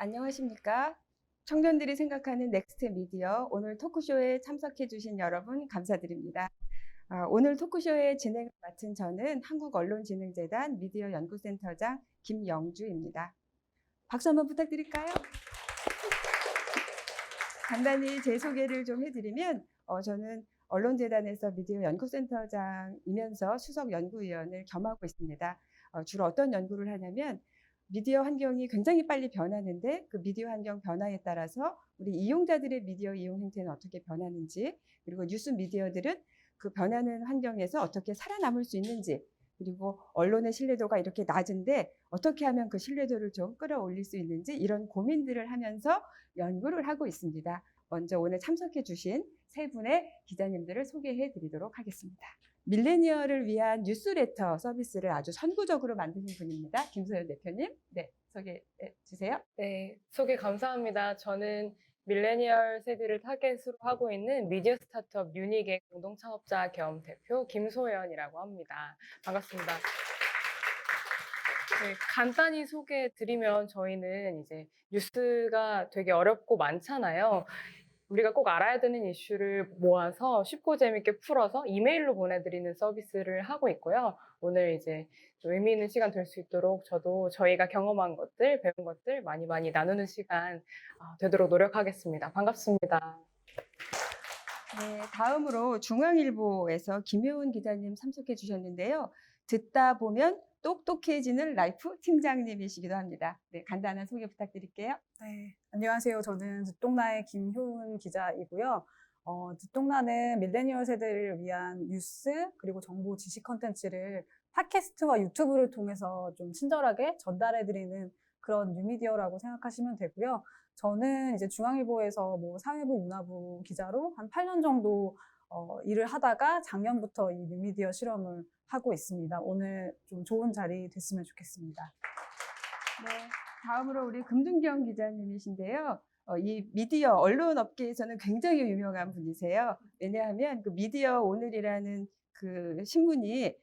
안녕하십니까? 청년들이 생각하는 넥스트 미디어 오늘 토크쇼에 참석해 주신 여러분 감사드립니다. 오늘 토크쇼의 진행을 맡은 저는 한국언론진흥재단 미디어 연구센터장 김영주입니다. 박수 한번 부탁드릴까요? 간단히 제 소개를 좀 해드리면 저는 언론재단에서 미디어 연구센터장이면서 수석 연구위원을 겸하고 있습니다. 주로 어떤 연구를 하냐면 미디어 환경이 굉장히 빨리 변하는데 그 미디어 환경 변화에 따라서 우리 이용자들의 미디어 이용 행태는 어떻게 변하는지, 그리고 뉴스 미디어들은 그 변하는 환경에서 어떻게 살아남을 수 있는지, 그리고 언론의 신뢰도가 이렇게 낮은데 어떻게 하면 그 신뢰도를 좀 끌어올릴 수 있는지, 이런 고민들을 하면서 연구를 하고 있습니다. 먼저 오늘 참석해 주신 세 분의 기자님들을 소개해 드리도록 하겠습니다. 밀레니얼을 위한 뉴스레터 서비스를 아주 선구적으로 만드신 분입니다. 김소연 대표님, 네, 소개해 주세요. 네, 소개 감사합니다. 저는 밀레니얼 세대를 타겟으로 하고 있는 미디어 스타트업 유닉의 공동 창업자 겸 대표 김소연이라고 합니다. 반갑습니다. 네, 간단히 소개해 드리면 저희는 이제 뉴스가 되게 어렵고 많잖아요. 우리가 꼭 알아야 되는 이슈를 모아서 쉽고 재밌게 풀어서 이메일로 보내드리는 서비스를 하고 있고요. 오늘 이제 좀 의미 있는 시간 될 수 있도록 저도 저희가 경험한 것들, 배운 것들 많이 나누는 시간 되도록 노력하겠습니다. 반갑습니다. 네, 다음으로 중앙일보에서 김효은 기자님 참석해 주셨는데요. 듣다 보면 똑똑해지는 라이프 팀장님이시기도 합니다. 네, 간단한 소개 부탁드릴게요. 네, 안녕하세요. 저는 듣동나의 김효은 기자이고요. 듣동나는 밀레니얼 세대를 위한 뉴스 그리고 정보 지식 컨텐츠를 팟캐스트와 유튜브를 통해서 좀 친절하게 전달해드리는 그런 뉴미디어라고 생각하시면 되고요. 저는 이제 중앙일보에서 사회부, 문화부 기자로 한 8년 정도 일을 하다가 작년부터 이 뉴미디어 실험을 하고 있습니다. 오늘 좀 좋은 자리 됐으면 좋겠습니다. 네, 다음으로 우리 금준경 기자님이신데요. 이 미디어 언론 업계에서는 굉장히 유명한 분이세요. 왜냐하면 그 미디어 오늘이라는 그 신문이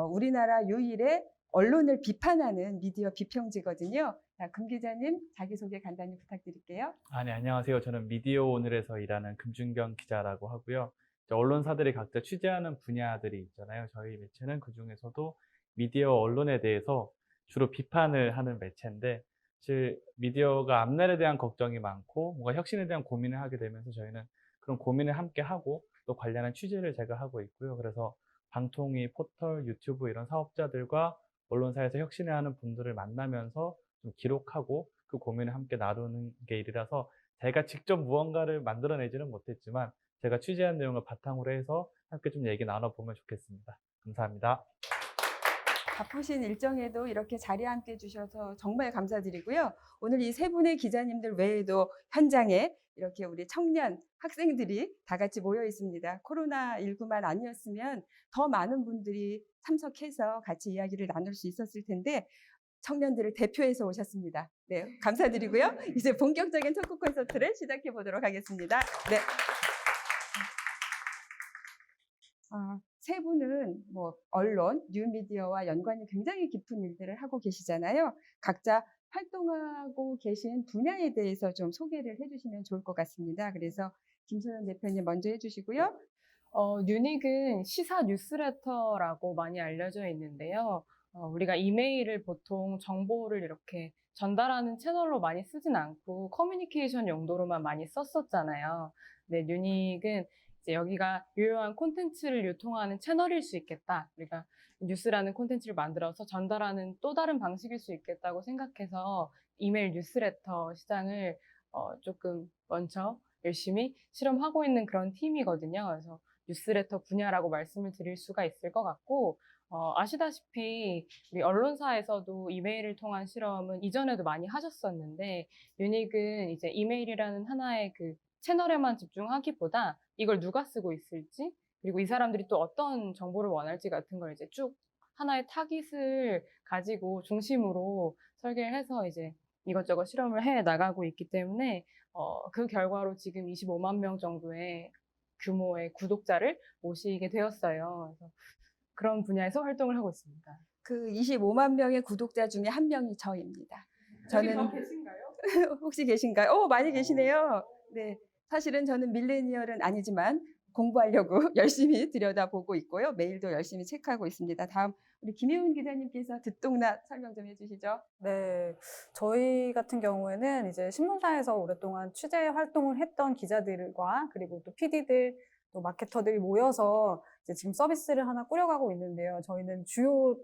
우리나라 유일의 언론을 비판하는 미디어 비평지거든요. 자, 금 기자님 자기소개 간단히 부탁드릴게요. 네, 안녕하세요. 저는 미디어 오늘에서 일하는 금준경 기자라고 하고요. 언론사들이 각자 취재하는 분야들이 있잖아요. 저희 매체는 그중에서도 미디어 언론에 대해서 주로 비판을 하는 매체인데, 사실 미디어가 앞날에 대한 걱정이 많고 뭔가 혁신에 대한 고민을 하게 되면서 저희는 그런 고민을 함께 하고 또 관련한 취재를 제가 하고 있고요. 그래서 방통위, 포털, 유튜브 이런 사업자들과 언론사에서 혁신을 하는 분들을 만나면서 좀 기록하고 그 고민을 함께 나누는 게 일이라서 제가 직접 무언가를 만들어내지는 못했지만 제가 취재한 내용을 바탕으로 해서 함께 좀 얘기 나눠보면 좋겠습니다. 감사합니다. 바쁘신 일정에도 이렇게 자리에 함께 해주셔서 정말 감사드리고요. 오늘 이 세 분의 기자님들 외에도 현장에 이렇게 우리 청년 학생들이 다 같이 모여 있습니다. 코로나19만 아니었으면 더 많은 분들이 참석해서 같이 이야기를 나눌 수 있었을 텐데 청년들을 대표해서 오셨습니다. 네, 감사드리고요. 이제 본격적인 토크 콘서트를 시작해 보도록 하겠습니다. 네. 세 분은 언론, 뉴미디어와 연관이 굉장히 깊은 일들을 하고 계시잖아요. 각자 활동하고 계신 분야에 대해서 좀 소개를 해주시면 좋을 것 같습니다. 그래서 김소연 대표님 먼저 해주시고요. 유닉은 시사 뉴스레터라고 많이 알려져 있는데요. 우리가 이메일을 보통 정보를 이렇게 전달하는 채널로 많이 쓰진 않고 커뮤니케이션 용도로만 많이 썼었잖아요. 근데 유닉은 이제 여기가 유효한 콘텐츠를 유통하는 채널일 수 있겠다. 우리가 뉴스라는 콘텐츠를 만들어서 전달하는 또 다른 방식일 수 있겠다고 생각해서 이메일 뉴스레터 시장을 조금 먼저 열심히 실험하고 있는 그런 팀이거든요. 그래서 뉴스레터 분야라고 말씀을 드릴 수가 있을 것 같고, 아시다시피 우리 언론사에서도 이메일을 통한 실험은 이전에도 많이 하셨었는데, 유닉은 이제 이메일이라는 하나의 그 채널에만 집중하기보다 이걸 누가 쓰고 있을지, 그리고 이 사람들이 또 어떤 정보를 원할지 같은 걸 이제 쭉 하나의 타깃을 가지고 중심으로 설계를 해서 이제 이것저것 실험을 해 나가고 있기 때문에 그 결과로 지금 25만 명 정도의 규모의 구독자를 모시게 되었어요. 그래서 그런 분야에서 활동을 하고 있습니다. 그 25만 명의 구독자 중에 한 명이 저입니다. 저는 더 계신가요? 혹시 계신가요? 많이 계시네요. 네. 사실은 저는 밀레니얼은 아니지만 공부하려고 열심히 들여다보고 있고요. 메일도 열심히 체크하고 있습니다. 다음 우리 김혜운 기자님께서 듣동나 설명 좀 해주시죠. 네, 저희 같은 경우에는 이제 신문사에서 오랫동안 취재 활동을 했던 기자들과 그리고 또 PD들, 또 마케터들이 모여서 이제 지금 서비스를 하나 꾸려가고 있는데요. 저희는 주요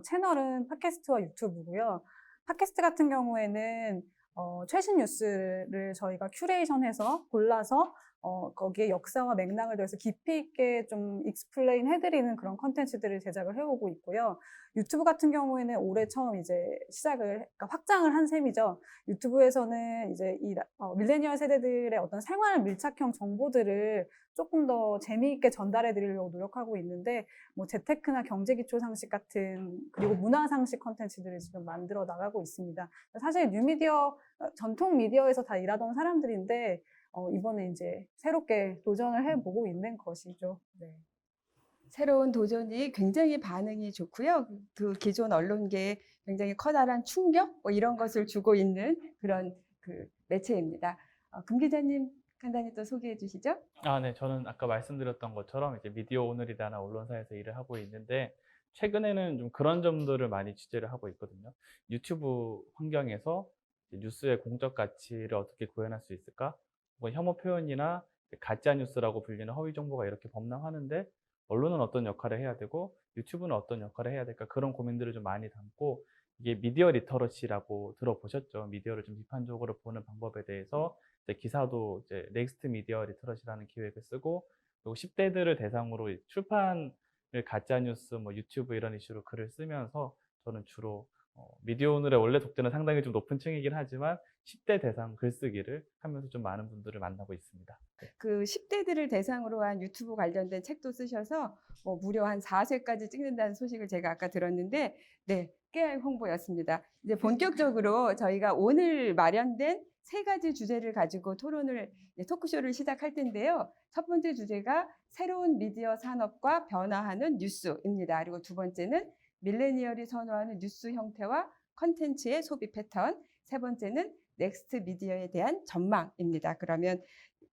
채널은 팟캐스트와 유튜브고요. 팟캐스트 같은 경우에는 최신 뉴스를 저희가 큐레이션해서 골라서 거기에 역사와 맥락을 더해서 깊이 있게 좀 익스플레인 해드리는 그런 컨텐츠들을 제작을 해오고 있고요. 유튜브 같은 경우에는 올해 처음 이제 그러니까 확장을 한 셈이죠. 유튜브에서는 이제 밀레니얼 세대들의 어떤 생활 밀착형 정보들을 조금 더 재미있게 전달해 드리려고 노력하고 있는데, 뭐 재테크나 경제 기초 상식 같은, 그리고 문화 상식 컨텐츠들을 지금 만들어 나가고 있습니다. 사실 뉴미디어, 전통 미디어에서 다 일하던 사람들인데, 이번에 이제 새롭게 도전을 해보고 있는 것이죠. 네. 새로운 도전이 굉장히 반응이 좋고요. 그 기존 언론계에 굉장히 커다란 충격 뭐 이런 것을 주고 있는 그런 그 매체입니다. 금 기자님 간단히 또 소개해 주시죠. 네. 저는 아까 말씀드렸던 것처럼 이제 미디어 오늘이라는 언론사에서 일을 하고 있는데, 최근에는 좀 그런 점들을 많이 취재를 하고 있거든요. 유튜브 환경에서 이제 뉴스의 공적 가치를 어떻게 구현할 수 있을까? 뭐 혐오 표현이나 가짜 뉴스라고 불리는 허위 정보가 이렇게 범람하는데, 언론은 어떤 역할을 해야 되고 유튜브는 어떤 역할을 해야 될까? 그런 고민들을 좀 많이 담고, 이게 미디어 리터러시라고 들어보셨죠? 미디어를 좀 비판적으로 보는 방법에 대해서 이제 기사도 이제 넥스트 미디어 리터러시라는 기획을 쓰고, 그리고 10대들을 대상으로 출판을 가짜 뉴스, 뭐 유튜브 이런 이슈로 글을 쓰면서, 저는 주로 미디어 오늘의 원래 독자는 상당히 좀 높은 층이긴 하지만 10대 대상 글쓰기를 하면서 좀 많은 분들을 만나고 있습니다. 그 10대들을 대상으로 한 유튜브 관련된 책도 쓰셔서 뭐 무려 한 4쇄까지 찍는다는 소식을 제가 아까 들었는데, 네, 깨알 홍보였습니다. 이제 본격적으로 저희가 오늘 마련된 3가지 주제를 가지고 토크쇼를 시작할 텐데요. 첫 번째 주제가 새로운 미디어 산업과 변화하는 뉴스입니다. 그리고 두 번째는 밀레니얼이 선호하는 뉴스 형태와 컨텐츠의 소비 패턴, 세 번째는 넥스트 미디어에 대한 전망입니다. 그러면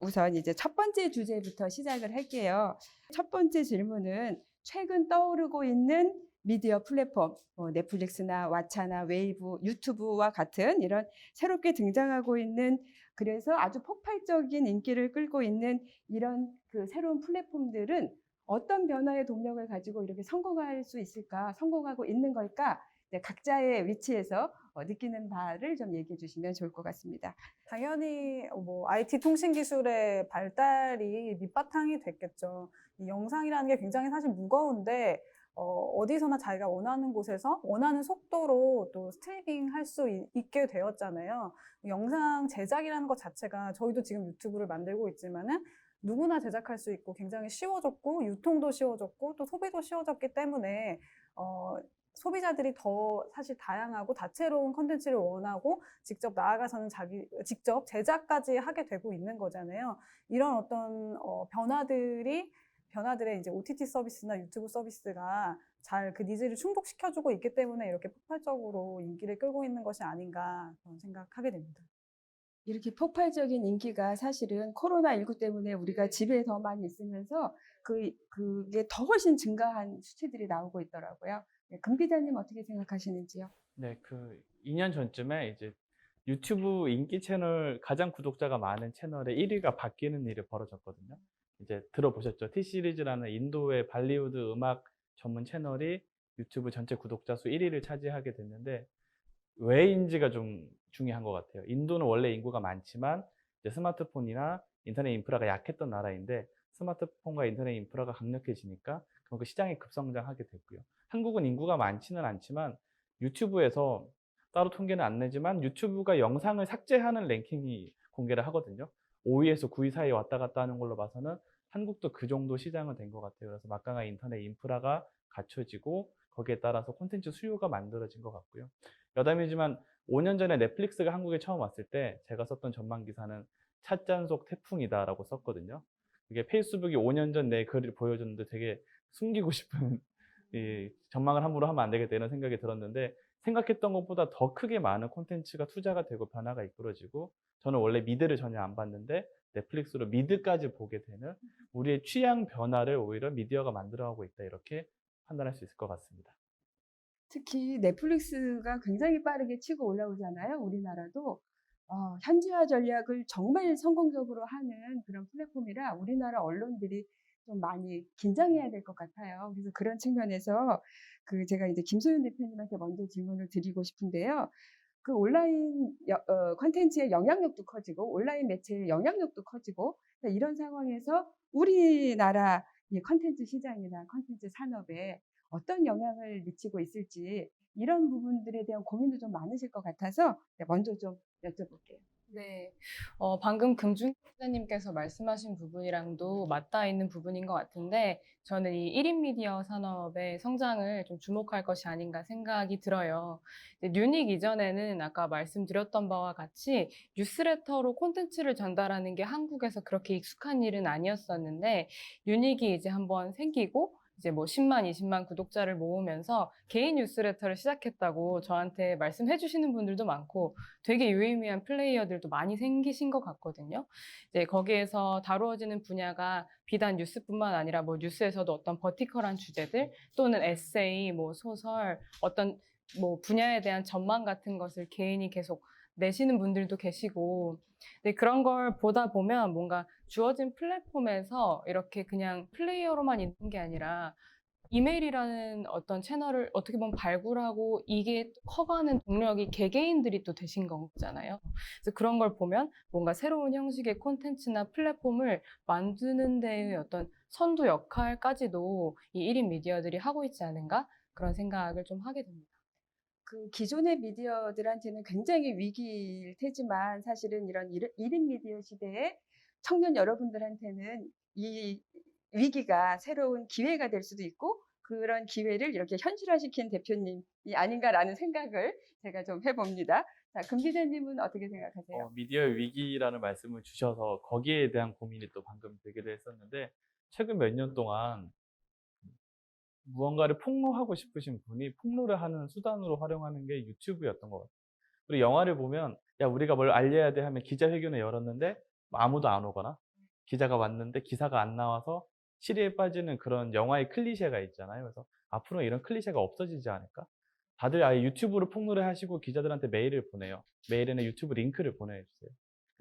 우선 이제 첫 번째 주제부터 시작을 할게요. 첫 번째 질문은 최근 떠오르고 있는 미디어 플랫폼, 넷플릭스나 왓챠나 웨이브, 유튜브와 같은 이런 새롭게 등장하고 있는, 그래서 아주 폭발적인 인기를 끌고 있는 이런 그 새로운 플랫폼들은 어떤 변화의 동력을 가지고 이렇게 성공할 수 있을까, 성공하고 있는 걸까? 네, 각자의 위치에서 느끼는 바를 좀 얘기해 주시면 좋을 것 같습니다. 당연히 뭐 IT 통신 기술의 발달이 밑바탕이 됐겠죠. 이 영상이라는 게 굉장히 사실 무거운데 어디서나 자기가 원하는 곳에서 원하는 속도로 또 스트리밍 할 수 있게 되었잖아요. 영상 제작이라는 것 자체가, 저희도 지금 유튜브를 만들고 있지만은 누구나 제작할 수 있고 굉장히 쉬워졌고, 유통도 쉬워졌고, 또 소비도 쉬워졌기 때문에 소비자들이 더 사실 다양하고 다채로운 컨텐츠를 원하고, 직접 나아가서는 직접 제작까지 하게 되고 있는 거잖아요. 이런 어떤 변화들의 이제 OTT 서비스나 유튜브 서비스가 잘 그 니즈를 충족시켜주고 있기 때문에 이렇게 폭발적으로 인기를 끌고 있는 것이 아닌가 저는 생각하게 됩니다. 이렇게 폭발적인 인기가 사실은 코로나19 때문에 우리가 집에 더 많이 있으면서 그게 더 훨씬 증가한 수치들이 나오고 있더라고요. 네, 금 기자님 어떻게 생각하시는지요? 네, 그 2년 전쯤에 이제 유튜브 인기 채널, 가장 구독자가 많은 채널의 1위가 바뀌는 일이 벌어졌거든요. 이제 들어보셨죠? T 시리즈라는 인도의 발리우드 음악 전문 채널이 유튜브 전체 구독자 수 1위를 차지하게 됐는데, 왜인지가 좀 중요한 것 같아요. 인도는 원래 인구가 많지만 이제 스마트폰이나 인터넷 인프라가 약했던 나라인데, 스마트폰과 인터넷 인프라가 강력해지니까 그만큼 시장이 급성장하게 됐고요. 한국은 인구가 많지는 않지만 유튜브에서, 따로 통계는 안 내지만 유튜브가 영상을 삭제하는 랭킹이 공개를 하거든요. 5위에서 9위 사이에 왔다 갔다 하는 걸로 봐서는 한국도 그 정도 시장은 된 것 같아요. 그래서 막강한 인터넷 인프라가 갖춰지고 거기에 따라서 콘텐츠 수요가 만들어진 것 같고요. 여담이지만 5년 전에 넷플릭스가 한국에 처음 왔을 때 제가 썼던 전망 기사는 찻잔속 태풍이다라고 썼거든요. 이게 페이스북이 5년 전 내 글을 보여줬는데 되게 숨기고 싶은 이 전망을 함부로 하면 안 되겠다 이런 생각이 들었는데, 생각했던 것보다 더 크게 많은 콘텐츠가 투자가 되고 변화가 이끌어지고 저는 원래 미드를 전혀 안 봤는데 넷플릭스로 미드까지 보게 되는 우리의 취향 변화를 오히려 미디어가 만들어가고 있다 이렇게 판단할 수 있을 것 같습니다. 특히 넷플릭스가 굉장히 빠르게 치고 올라오잖아요. 우리나라도 현지화 전략을 정말 성공적으로 하는 그런 플랫폼이라 우리나라 언론들이 좀 많이 긴장해야 될 것 같아요. 그래서 그런 측면에서 제가 이제 김소연 대표님한테 먼저 질문을 드리고 싶은데요. 그 온라인 콘텐츠의 영향력도 커지고 온라인 매체의 영향력도 커지고 이런 상황에서 우리나라 이 콘텐츠 시장이나 콘텐츠 산업에 어떤 영향을 미치고 있을지 이런 부분들에 대한 고민도 좀 많으실 것 같아서 먼저 좀 여쭤볼게요. 네. 방금 금중 기자님께서 말씀하신 부분이랑도 맞닿아 있는 부분인 것 같은데, 저는 이 1인 미디어 산업의 성장을 좀 주목할 것이 아닌가 생각이 들어요. 뉴닉 이전에는 아까 말씀드렸던 바와 같이 뉴스레터로 콘텐츠를 전달하는 게 한국에서 그렇게 익숙한 일은 아니었었는데, 뉴닉이 이제 한번 생기고, 이제 뭐 10만, 20만 구독자를 모으면서 개인 뉴스레터를 시작했다고 저한테 말씀해 주시는 분들도 많고, 되게 유의미한 플레이어들도 많이 생기신 것 같거든요. 이제 거기에서 다루어지는 분야가 비단 뉴스뿐만 아니라 뭐 뉴스에서도 어떤 버티컬한 주제들 또는 에세이, 뭐 소설, 어떤 뭐 분야에 대한 전망 같은 것을 개인이 계속 내시는 분들도 계시고, 근데 그런 걸 보다 보면 뭔가 주어진 플랫폼에서 이렇게 그냥 플레이어로만 있는 게 아니라 이메일이라는 어떤 채널을 어떻게 보면 발굴하고 이게 커가는 동력이 개개인들이 또 되신 거잖아요. 그래서 그런 걸 보면 뭔가 새로운 형식의 콘텐츠나 플랫폼을 만드는 데의 어떤 선도 역할까지도 이 1인 미디어들이 하고 있지 않은가? 그런 생각을 좀 하게 됩니다. 기존의 미디어들한테는 굉장히 위기일 테지만 사실은 이런 1인 미디어 시대에 청년 여러분들한테는 이 위기가 새로운 기회가 될 수도 있고 그런 기회를 이렇게 현실화시킨 대표님이 아닌가라는 생각을 제가 좀 해봅니다. 자, 금 기자님은 어떻게 생각하세요? 미디어의 위기라는 말씀을 주셔서 거기에 대한 고민이 또 방금 들기도 했었는데 최근 몇 년 동안 무언가를 폭로하고 싶으신 분이 폭로를 하는 수단으로 활용하는 게 유튜브였던 것 같아요. 그리고 영화를 보면 야 우리가 뭘 알려야 돼 하면 기자회견을 열었는데 아무도 안 오거나 기자가 왔는데 기사가 안 나와서 시리에 빠지는 그런 영화의 클리셰가 있잖아요. 그래서 앞으로 이런 클리셰가 없어지지 않을까? 다들 아예 유튜브로 폭로를 하시고 기자들한테 메일을 보내요. 메일에는 유튜브 링크를 보내주세요.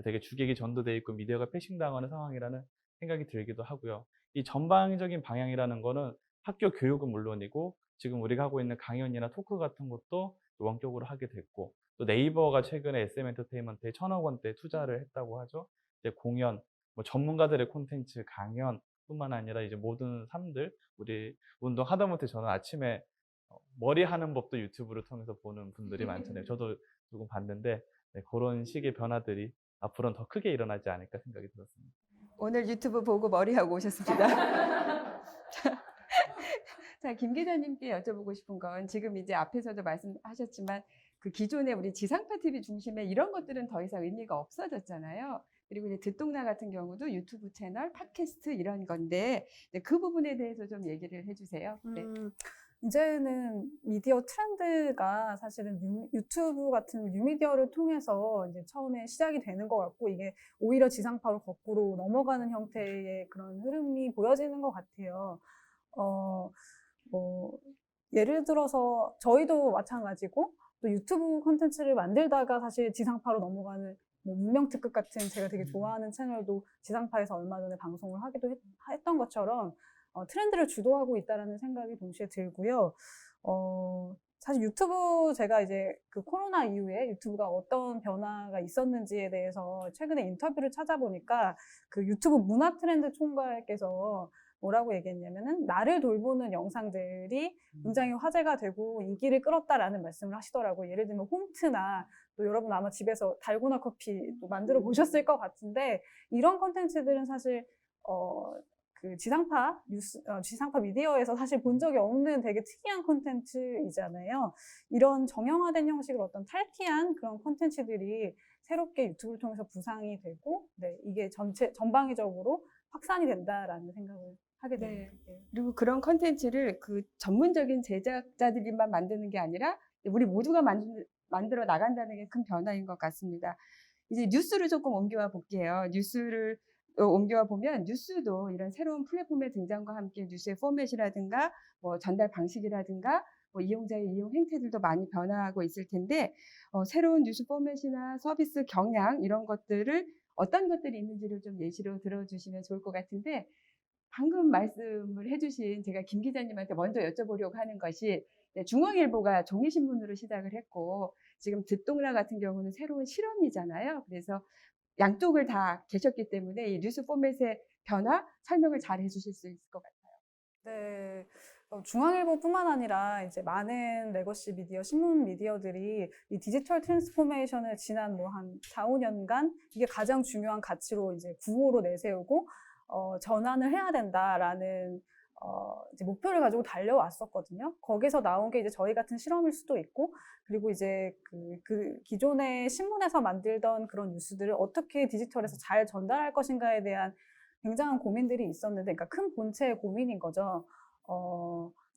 되게 주객이 전도돼 있고 미디어가 패싱당하는 상황이라는 생각이 들기도 하고요. 이 전방위적인 방향이라는 거는 학교 교육은 물론이고 지금 우리가 하고 있는 강연이나 토크 같은 것도 원격으로 하게 됐고 또 네이버가 최근에 SM 엔터테인먼트에 1,000억 원대 투자를 했다고 하죠. 이제 공연, 뭐 전문가들의 콘텐츠, 강연 뿐만 아니라 이제 모든 삶들 우리 운동 하다못해 저는 아침에 머리 하는 법도 유튜브를 통해서 보는 분들이 많잖아요. 저도 조금 봤는데 그런 식의 변화들이 앞으로는 더 크게 일어나지 않을까 생각이 들었습니다. 오늘 유튜브 보고 머리하고 오셨습니다. 자, 김 기자님께 여쭤보고 싶은 건 지금 이제 앞에서도 말씀하셨지만 기존의 우리 지상파 TV 중심의 이런 것들은 더 이상 의미가 없어졌잖아요. 그리고 이제 듣동나 같은 경우도 유튜브 채널, 팟캐스트 이런 건데 그 부분에 대해서 좀 얘기를 해주세요. 네. 이제는 미디어 트렌드가 사실은 유튜브 같은 뉴미디어를 통해서 이제 처음에 시작이 되는 것 같고 이게 오히려 지상파로 거꾸로 넘어가는 형태의 그런 흐름이 보여지는 것 같아요. 뭐 예를 들어서 저희도 마찬가지고 또 유튜브 콘텐츠를 만들다가 사실 지상파로 넘어가는 뭐 문명특급 같은 제가 되게 좋아하는 채널도 지상파에서 얼마 전에 방송을 하기도 했던 것처럼 트렌드를 주도하고 있다라는 생각이 동시에 들고요. 사실 유튜브 제가 이제 그 코로나 이후에 유튜브가 어떤 변화가 있었는지에 대해서 최근에 인터뷰를 찾아보니까 그 유튜브 문화 트렌드 총괄께서 뭐라고 얘기했냐면은 나를 돌보는 영상들이 굉장히 화제가 되고 인기를 끌었다라는 말씀을 하시더라고요. 예를 들면 홈트나 또 여러분 아마 집에서 달고나 커피 만들어 보셨을 것 같은데 이런 콘텐츠들은 사실 그 지상파 미디어에서 사실 본 적이 없는 되게 특이한 콘텐츠이잖아요. 이런 정형화된 형식의 어떤 탈피한 그런 콘텐츠들이 새롭게 유튜브를 통해서 부상이 되고, 네, 이게 전방위적으로 확산이 된다라는 생각을 하게 됩니다. 네. 그리고 그런 콘텐츠를 전문적인 제작자들만 만드는 게 아니라 우리 모두가 만들어 나간다는 게 큰 변화인 것 같습니다. 이제 뉴스를 조금 옮겨와 볼게요. 뉴스를 옮겨와 보면 뉴스도 이런 새로운 플랫폼의 등장과 함께 뉴스의 포맷이라든가 뭐 전달 방식이라든가 뭐 이용자의 이용 행태들도 많이 변화하고 있을 텐데 새로운 뉴스 포맷이나 서비스 경향 이런 것들을 어떤 것들이 있는지를 좀 예시로 들어주시면 좋을 것 같은데 방금 말씀을 해주신 제가 김 기자님한테 먼저 여쭤보려고 하는 것이 네, 중앙일보가 종이신문으로 시작을 했고 지금 듣동라 같은 경우는 새로운 실험이잖아요. 그래서 양쪽을 다 계셨기 때문에 이 뉴스 포맷의 변화 설명을 잘 해주실 수 있을 것 같아요. 네. 중앙일보뿐만 아니라 이제 많은 레거시 미디어, 신문 미디어들이 이 디지털 트랜스포메이션을 지난 뭐 한 4, 5년간 이게 가장 중요한 가치로 이제 구호로 내세우고 전환을 해야 된다라는 이제 목표를 가지고 달려왔었거든요. 거기서 나온 게 이제 저희 같은 실험일 수도 있고, 그리고 이제 그 기존의 신문에서 만들던 그런 뉴스들을 어떻게 디지털에서 잘 전달할 것인가에 대한 굉장한 고민들이 있었는데, 그러니까 큰 본체의 고민인 거죠.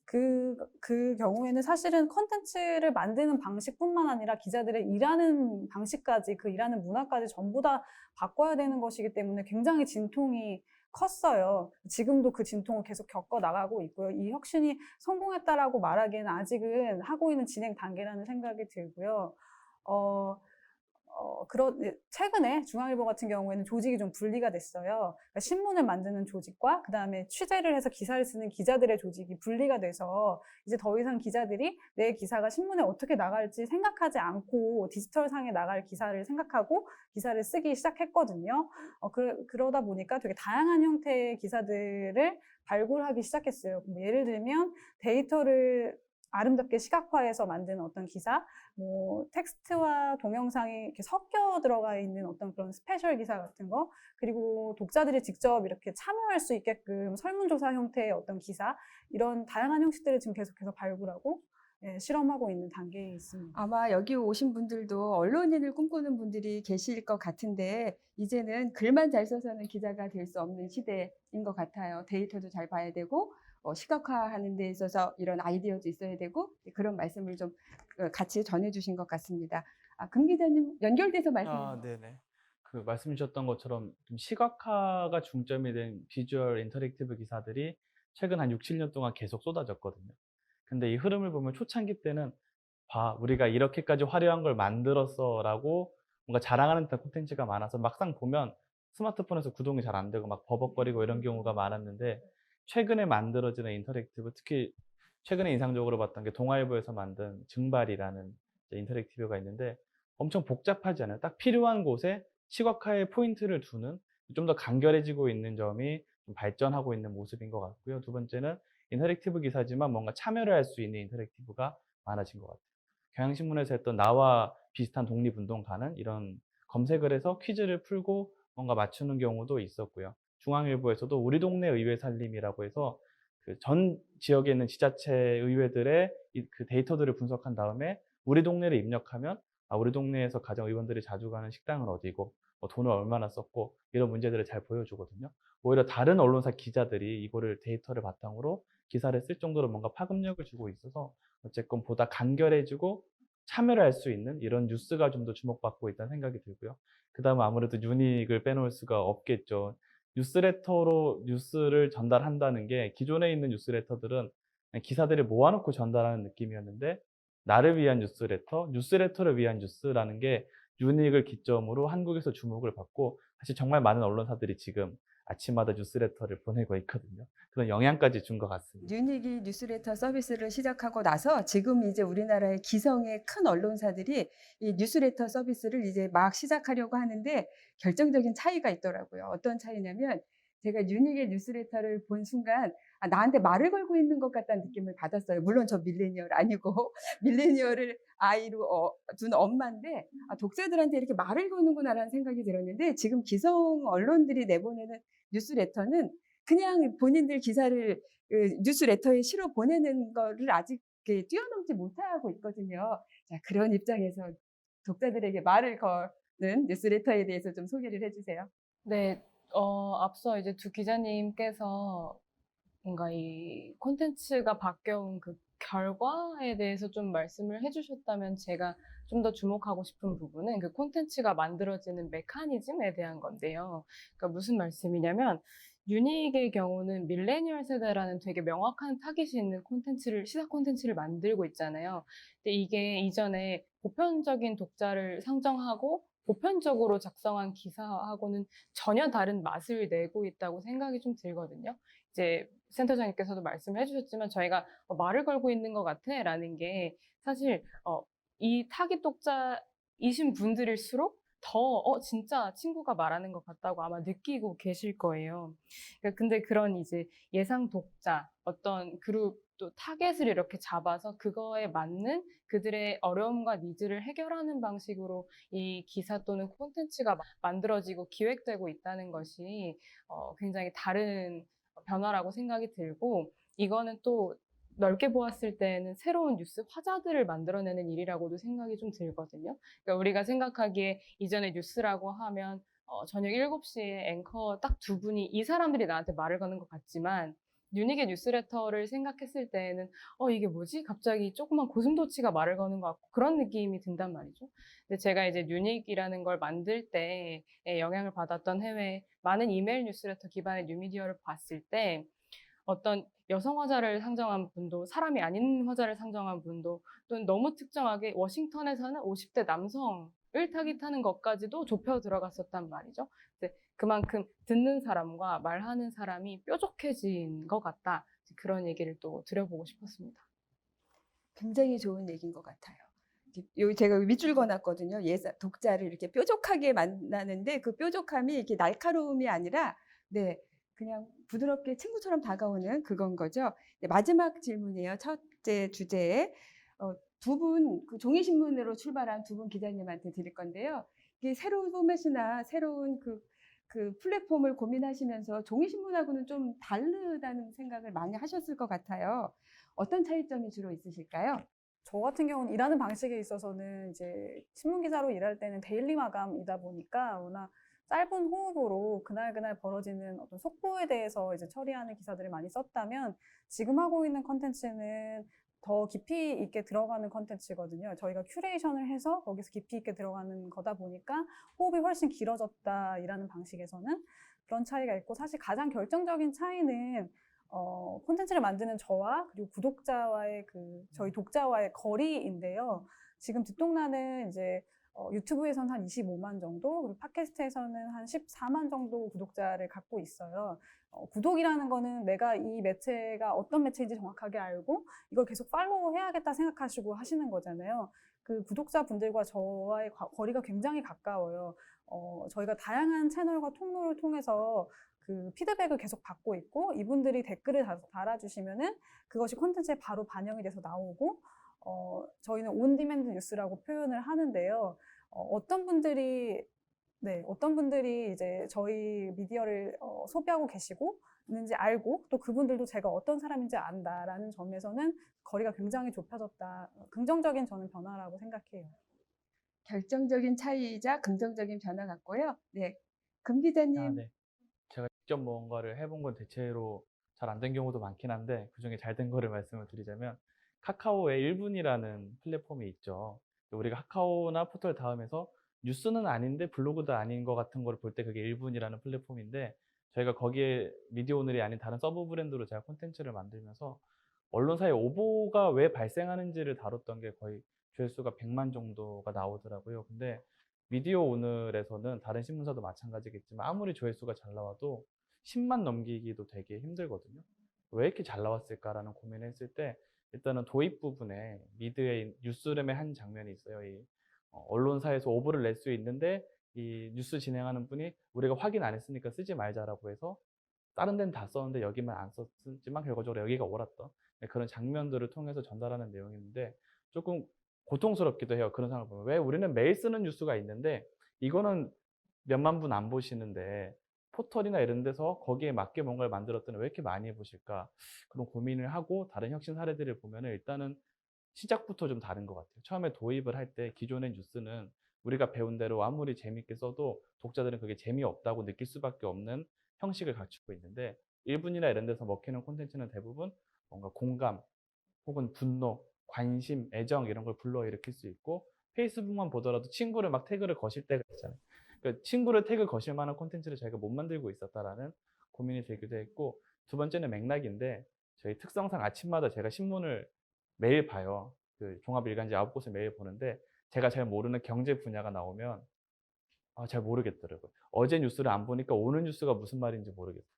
그 경우에는 사실은 컨텐츠를 만드는 방식뿐만 아니라 기자들의 일하는 방식까지, 그 일하는 문화까지 전부 다 바꿔야 되는 것이기 때문에 굉장히 진통이 컸어요. 지금도 그 진통을 계속 겪어 나가고 있고요. 이 혁신이 성공했다라고 말하기에는 아직은 하고 있는 진행 단계라는 생각이 들고요. 최근에 중앙일보 같은 경우에는 조직이 좀 분리가 됐어요. 그러니까 신문을 만드는 조직과 그 다음에 취재를 해서 기사를 쓰는 기자들의 조직이 분리가 돼서 이제 더 이상 기자들이 내 기사가 신문에 어떻게 나갈지 생각하지 않고 디지털상에 나갈 기사를 생각하고 기사를 쓰기 시작했거든요. 그러다 보니까 되게 다양한 형태의 기사들을 발굴하기 시작했어요. 예를 들면 데이터를 아름답게 시각화해서 만든 어떤 기사, 뭐 텍스트와 동영상이 이렇게 섞여 들어가 있는 어떤 그런 스페셜 기사 같은 거, 그리고 독자들이 직접 이렇게 참여할 수 있게끔 설문조사 형태의 어떤 기사, 이런 다양한 형식들을 지금 계속해서 발굴하고 실험하고 있는 단계에 있습니다. 아마 여기 오신 분들도 언론인을 꿈꾸는 분들이 계실 것 같은데 이제는 글만 잘 써서는 기자가 될 수 없는 시대인 것 같아요. 데이터도 잘 봐야 되고 시각화하는 데 있어서 이런 아이디어도 있어야 되고 그런 말씀을 좀 같이 전해주신 것 같습니다. 금 기자님 연결돼서 말씀해 주세요. 네네. 그 말씀 주셨던 것처럼 좀 시각화가 중점이 된 비주얼 인터랙티브 기사들이 최근 한 6, 7년 동안 계속 쏟아졌거든요. 근데 이 흐름을 보면 초창기 때는 봐, 우리가 이렇게까지 화려한 걸 만들었어라고 뭔가 자랑하는 듯한 콘텐츠가 많아서 막상 보면 스마트폰에서 구동이 잘 안 되고 막 버벅거리고 이런 경우가 많았는데 최근에 만들어지는 인터랙티브, 특히 최근에 인상적으로 봤던 게 동아일보에서 만든 증발이라는 이제 인터랙티브가 있는데 엄청 복잡하지 않아요. 딱 필요한 곳에 시각화의 포인트를 두는 좀 더 간결해지고 있는 점이 좀 발전하고 있는 모습인 것 같고요. 두 번째는 인터랙티브 기사지만 뭔가 참여를 할 수 있는 인터랙티브가 많아진 것 같아요. 경향신문에서 했던 나와 비슷한 독립운동가는 이런 검색을 해서 퀴즈를 풀고 뭔가 맞추는 경우도 있었고요. 중앙일보에서도 우리 동네 의회 살림이라고 해서 그 전 지역에 있는 지자체 의회들의 그 데이터들을 분석한 다음에 우리 동네를 입력하면 우리 동네에서 가장 의원들이 자주 가는 식당은 어디고 뭐 돈을 얼마나 썼고 이런 문제들을 잘 보여주거든요. 오히려 다른 언론사 기자들이 이거를 데이터를 바탕으로 기사를 쓸 정도로 뭔가 파급력을 주고 있어서 어쨌건 보다 간결해지고 참여를 할 수 있는 이런 뉴스가 좀 더 주목받고 있다는 생각이 들고요. 그다음에 아무래도 유닉을 빼놓을 수가 없겠죠. 뉴스레터로 뉴스를 전달한다는 게 기존에 있는 뉴스레터들은 그냥 기사들을 모아놓고 전달하는 느낌이었는데 나를 위한 뉴스레터, 뉴스레터를 위한 뉴스라는 게 유닉을 기점으로 한국에서 주목을 받고 사실 정말 많은 언론사들이 지금 아침마다 뉴스레터를 보내고 있거든요. 그런 영향까지 준 것 같습니다. 유닉이 뉴스레터 서비스를 시작하고 나서 지금 이제 우리나라의 기성의 큰 언론사들이 이 뉴스레터 서비스를 이제 막 시작하려고 하는데 결정적인 차이가 있더라고요. 어떤 차이냐면 제가 유닉의 뉴스레터를 본 순간 나한테 말을 걸고 있는 것 같다는 느낌을 받았어요. 물론 저 밀레니얼 아니고 밀레니얼을 아이로 둔 엄마인데 독자들한테 이렇게 말을 거는구나라는 생각이 들었는데 지금 기성 언론들이 내보내는 뉴스레터는 그냥 본인들 기사를 뉴스레터에 실어 보내는 거를 아직 뛰어넘지 못하고 있거든요. 자, 그런 입장에서 독자들에게 말을 거는 뉴스레터에 대해서 좀 소개를 해주세요. 네, 앞서 이제 두 기자님께서 뭔가 이 콘텐츠가 바뀌어온 그 결과에 대해서 좀 말씀을 해주셨다면 제가 좀 더 주목하고 싶은 부분은 그 콘텐츠가 만들어지는 메커니즘에 대한 건데요. 그러니까 무슨 말씀이냐면 유닉의 경우는 밀레니얼 세대라는 되게 명확한 타깃이 있는 콘텐츠를, 시사 콘텐츠를 만들고 있잖아요. 근데 이게 이전에 보편적인 독자를 상정하고 보편적으로 작성한 기사하고는 전혀 다른 맛을 내고 있다고 생각이 좀 들거든요. 이제 센터장님께서도 말씀을 해주셨지만 저희가 말을 걸고 있는 것 같아 라는 게 사실 이 타깃 독자이신 분들일수록 더 진짜 친구가 말하는 것 같다고 아마 느끼고 계실 거예요. 그러니까 근데 그런 이제 예상 독자, 어떤 그룹 또 타겟을 이렇게 잡아서 그거에 맞는 그들의 어려움과 니즈를 해결하는 방식으로 이 기사 또는 콘텐츠가 만들어지고 기획되고 있다는 것이 굉장히 다른 변화라고 생각이 들고, 이거는 또 넓게 보았을 때는 새로운 뉴스 화자들을 만들어내는 일이라고도 생각이 좀 들거든요. 그러니까 우리가 생각하기에 이전에 뉴스라고 하면 저녁 7시에 앵커 딱 두 분이 이 사람들이 나한테 말을 거는 것 같지만 유닉의 뉴스레터를 생각했을 때에는 이게 뭐지? 갑자기 조그만 고슴도치가 말을 거는 것 같고 그런 느낌이 든단 말이죠. 근데 제가 이제 유닉이라는 걸 만들 때 영향을 받았던 해외 많은 이메일 뉴스레터 기반의 뉴미디어를 봤을 때 어떤 여성 화자를 상정한 분도 사람이 아닌 화자를 상정한 분도 또는 너무 특정하게 워싱턴에 사는 50대 남성을 타깃하는 것까지도 좁혀 들어갔었단 말이죠. 근데 그만큼 듣는 사람과 말하는 사람이 뾰족해진 것 같다. 그런 얘기를 또 드려보고 싶었습니다. 굉장히 좋은 얘기인 것 같아요. 여기 제가 밑줄 그어놨거든요. 독자를 이렇게 뾰족하게 만나는데 그 뾰족함이 이렇게 날카로움이 아니라 네, 그냥 부드럽게 친구처럼 다가오는 그건 거죠. 네, 마지막 질문이에요. 첫째 주제에 두 분, 그 종이신문으로 출발한 두 분 기자님한테 드릴 건데요. 이게 새로운 포맷이나 새로운 그 플랫폼을 고민하시면서 종이신문하고는 좀 다르다는 생각을 많이 하셨을 것 같아요. 어떤 차이점이 주로 있으실까요? 저 같은 경우는 일하는 방식에 있어서는 이제 신문 기자로 일할 때는 데일리 마감이다 보니까 워낙 짧은 호흡으로 그날 벌어지는 어떤 속보에 대해서 이제 처리하는 기사들을 많이 썼다면 지금 하고 있는 컨텐츠는 더 깊이 있게 들어가는 컨텐츠거든요. 저희가 큐레이션을 해서 거기서 깊이 있게 들어가는 거다 보니까 호흡이 훨씬 길어졌다 일하는 방식에서는 그런 차이가 있고, 사실 가장 결정적인 차이는 콘텐츠를 만드는 저와 그리고 구독자와의 저희 독자와의 거리인데요. 지금 듣동나는 이제 유튜브에서는 한 25만 정도, 그리고 팟캐스트에서는 한 14만 정도 구독자를 갖고 있어요. 구독이라는 거는 내가 이 매체가 어떤 매체인지 정확하게 알고 이걸 계속 팔로우 해야겠다 생각하시고 하시는 거잖아요. 그 구독자분들과 저와의 거리가 굉장히 가까워요. 저희가 다양한 채널과 통로를 통해서 그 피드백을 계속 받고 있고, 이분들이 댓글을 달아주시면은 그것이 콘텐츠에 바로 반영이 돼서 나오고, 저희는 온디맨드 뉴스라고 표현을 하는데요. 어떤 분들이 이제 저희 미디어를 소비하고 계시고 있는지 알고, 또 그분들도 제가 어떤 사람인지 안다라는 점에서는 거리가 굉장히 좁혀졌다. 긍정적인 저는 변화라고 생각해요. 결정적인 차이이자 긍정적인 변화 같고요. 네, 금 기자님. 네. 제가 직접 뭔가를 해본 건 대체로 잘 안 된 경우도 많긴 한데 그중에 잘 된 거를 말씀을 드리자면 카카오의 1분이라는 플랫폼이 있죠. 우리가 카카오나 포털 다음에서 뉴스는 아닌데 블로그도 아닌 것 같은 걸 볼 때 그게 1분이라는 플랫폼인데, 저희가 거기에 미디어 오늘이 아닌 다른 서브 브랜드로 제가 콘텐츠를 만들면서 언론사의 오보가 왜 발생하는지를 다뤘던 게 거의 조회수가 100만 정도가 나오더라고요. 근데 미디어 오늘에서는 다른 신문사도 마찬가지겠지만 아무리 조회수가 잘 나와도 10만 넘기기도 되게 힘들거든요. 왜 이렇게 잘 나왔을까라는 고민을 했을 때 일단은 도입 부분에 미드의 뉴스룸의 한 장면이 있어요. 이 언론사에서 오보를 낼 수 있는데 이 뉴스 진행하는 분이 우리가 확인 안 했으니까 쓰지 말자라고 해서 다른 데는 다 썼는데 여기만 안 썼지만 결과적으로 여기가 옳았던 그런 장면들을 통해서 전달하는 내용인데 조금 고통스럽기도 해요. 그런 상황을 보면 왜 우리는 매일 쓰는 뉴스가 있는데 이거는 몇만 분 안 보시는데 포털이나 이런 데서 거기에 맞게 뭔가를 만들었더니 왜 이렇게 많이 보실까, 그런 고민을 하고 다른 혁신 사례들을 보면 일단은 시작부터 좀 다른 것 같아요. 처음에 도입을 할 때 기존의 뉴스는 우리가 배운 대로 아무리 재밌게 써도 독자들은 그게 재미없다고 느낄 수밖에 없는 형식을 갖추고 있는데 1분이나 이런 데서 먹히는 콘텐츠는 대부분 뭔가 공감 혹은 분노, 관심, 애정 이런 걸 불러일으킬 수 있고 페이스북만 보더라도 친구를 막 태그를 거실 때가 있잖아요. 그러니까 친구를 태그 거실 만한 콘텐츠를 저희가 못 만들고 있었다라는 고민이 들기도 했고 두 번째는 맥락인데 저희 특성상 아침마다 제가 신문을 매일 봐요. 그 종합일간지 9곳을 매일 보는데 제가 잘 모르는 경제 분야가 나오면 잘 모르겠더라고요. 어제 뉴스를 안 보니까 오늘 뉴스가 무슨 말인지 모르겠어요.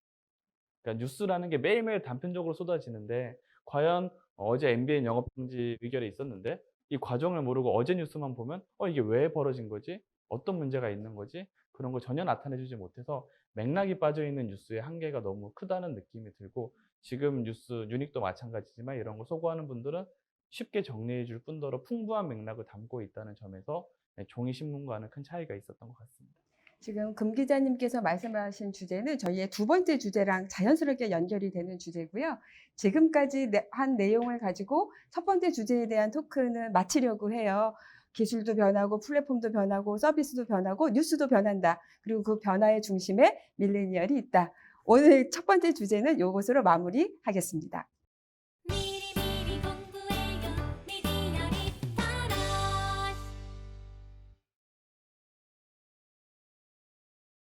그러니까 뉴스라는 게 매일매일 단편적으로 쏟아지는데 과연 어제 MBN 영업정지 의결이 있었는데 이 과정을 모르고 어제 뉴스만 보면 이게 왜 벌어진 거지? 어떤 문제가 있는 거지? 그런 걸 전혀 나타내주지 못해서 맥락이 빠져있는 뉴스의 한계가 너무 크다는 느낌이 들고 지금 뉴스, 유닉도 마찬가지지만 이런 걸 소구하는 분들은 쉽게 정리해 줄 뿐더러 풍부한 맥락을 담고 있다는 점에서 종이 신문과는 큰 차이가 있었던 것 같습니다. 지금 금 기자님께서 말씀하신 주제는 저희의 두 번째 주제랑 자연스럽게 연결이 되는 주제고요. 지금까지 한 내용을 가지고 첫 번째 주제에 대한 토크는 마치려고 해요. 기술도 변하고 플랫폼도 변하고 서비스도 변하고 뉴스도 변한다. 그리고 그 변화의 중심에 밀레니얼이 있다. 오늘 첫 번째 주제는 이것으로 마무리하겠습니다.